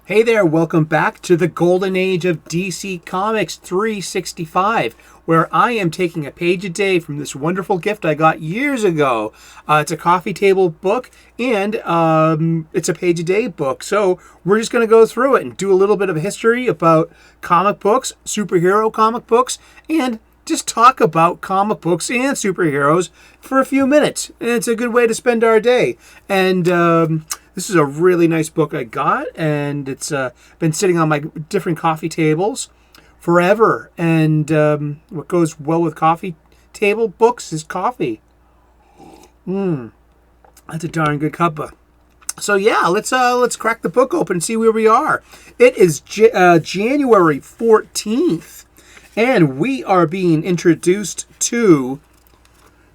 Hey there, welcome back to the golden age of DC Comics 365, where I am taking a page a day from this wonderful gift I got years ago. It's a coffee table book, and it's a page a day book. So we're just going to go through it and do a little bit of history about comic books, superhero comic books, and just talk about comic books and superheroes for a few minutes. And it's a good way to spend our day. And this is a really nice book I got, and it's been sitting on my different coffee tables forever. And what goes well with coffee table books is coffee. That's a darn good cuppa. So yeah, let's crack the book open and see where we are. It is January 14th, and we are being introduced to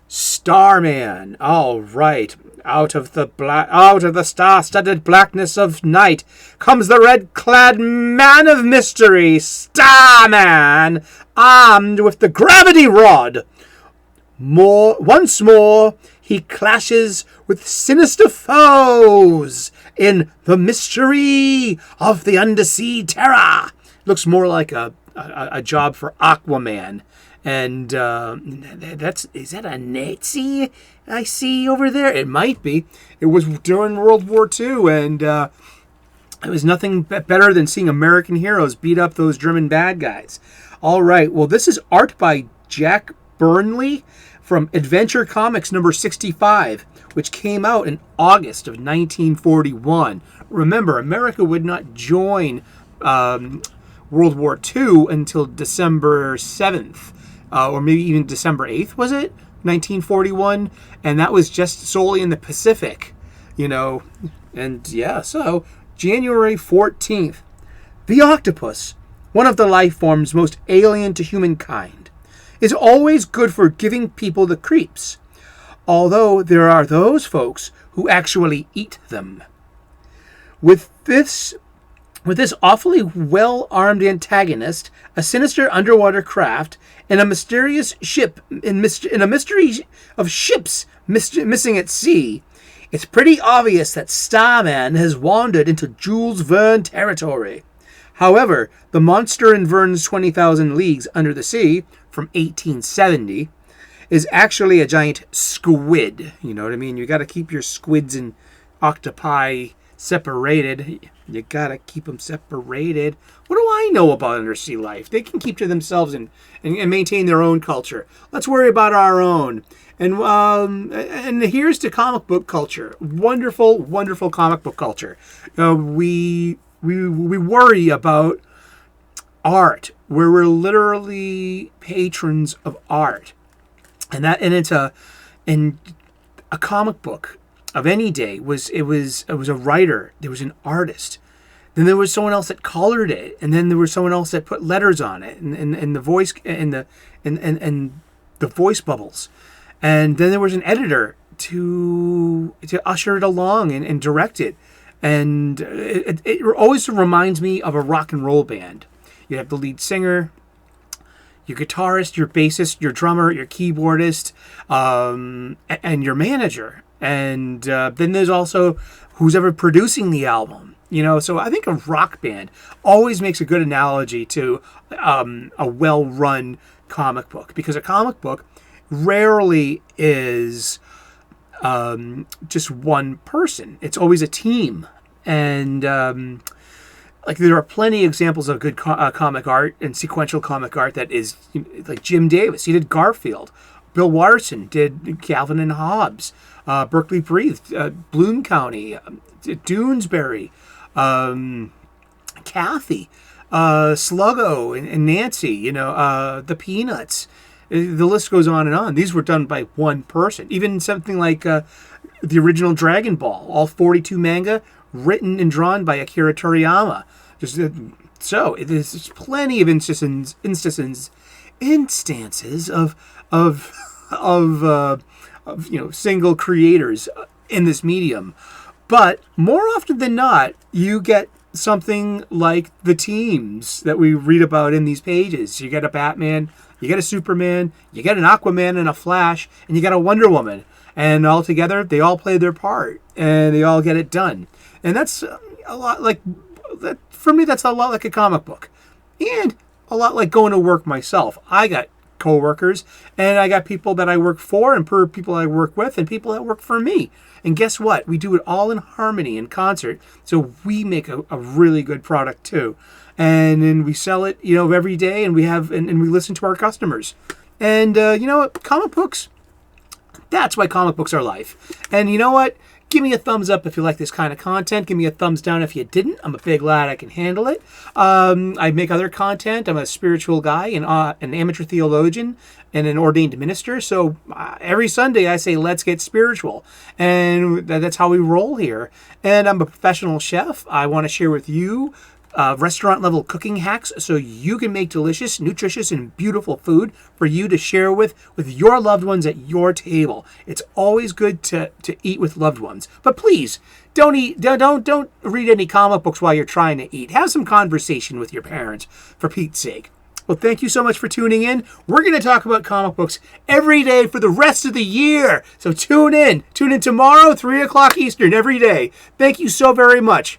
Starman. All right. Out of the star-studded blackness of night comes the red-clad man of mystery, Starman, armed with the gravity rod. Once more, he clashes with sinister foes in the mystery of the undersea terror. Looks more like a job for Aquaman. And is that a Nazi I see over there? It might be. It was during World War II, and it was nothing better than seeing American heroes beat up those German bad guys. All right, well, this is art by Jack Burnley from Adventure Comics number 65, which came out in August of 1941. Remember, America would not join World War II until December 7th. Or maybe even December 8th, was it? 1941. And that was just solely in the Pacific, And yeah, so January 14th. The octopus, one of the life forms most alien to humankind, is always good for giving people the creeps. Although there are those folks who actually eat them. With this awfully well-armed antagonist, a sinister underwater craft, and a mysterious ship in a mystery of ships missing at sea, it's pretty obvious that Starman has wandered into Jules Verne territory. However, the monster in Verne's 20,000 Leagues Under the Sea from 1870 is actually a giant squid. You know what I mean? You got to keep your squids and octopi separated. You gotta keep them separated. What do I know about undersea life? They can keep to themselves and maintain their own culture. Let's worry about our own. And here's to comic book culture. Wonderful, wonderful comic book culture. We worry about art, where we're literally patrons of art, and it's a comic book of any day it was a writer, there was an artist, then there was someone else that colored it, and then there was someone else that put letters on it, and the voice and the voice bubbles, and then there was an editor to usher it along and direct it, and it always reminds me of a rock and roll band. You have the lead singer, your guitarist, your bassist, your drummer, your keyboardist, and your manager. And then there's also who's ever producing the album. So I think a rock band always makes a good analogy to a well-run comic book. Because a comic book rarely is just one person. It's always a team. And there are plenty of examples of good comic art and sequential comic art that is like Jim Davis. He did Garfield. Bill Watterson did Calvin and Hobbes. Berkeley Breathed, Bloom County, Doonesbury, Kathy, Sluggo and Nancy, the Peanuts. The list goes on and on. These were done by one person. Even something like the original Dragon Ball, all 42 manga, written and drawn by Akira Toriyama. So there's plenty of instances of single creators in this medium. But more often than not, you get something like the teams that we read about in these pages. You get a Batman, you get a Superman, you get an Aquaman and a Flash, and you get a Wonder Woman. And all together, they all play their part, and they all get it done. And that's a lot like for me, that's a lot like a comic book. And a lot like going to work myself. I got coworkers, and I got people that I work for, and people I work with, and people that work for me. And guess what? We do it all in harmony, in concert. So we make a really good product too. And then we sell it, every day, and we listen to our customers. And you know what? Comic books, that's why comic books are life. And you know what? Give me a thumbs up if you like this kind of content. Give me a thumbs down if you didn't. I'm a big lad. I can handle it. I make other content. I'm a spiritual guy, an amateur theologian, and an ordained minister. So every Sunday I say, let's get spiritual. And that's how we roll here. And I'm a professional chef. I want to share with you restaurant level cooking hacks so you can make delicious, nutritious, and beautiful food for you to share with your loved ones at your table. It's always good to eat with loved ones. But please, don't read any comic books while you're trying to eat. Have some conversation with your parents, for Pete's sake. Well, thank you so much for tuning in. We're going to talk about comic books every day for the rest of the year. So tune in. Tune in tomorrow, 3 o'clock Eastern, every day. Thank you so very much.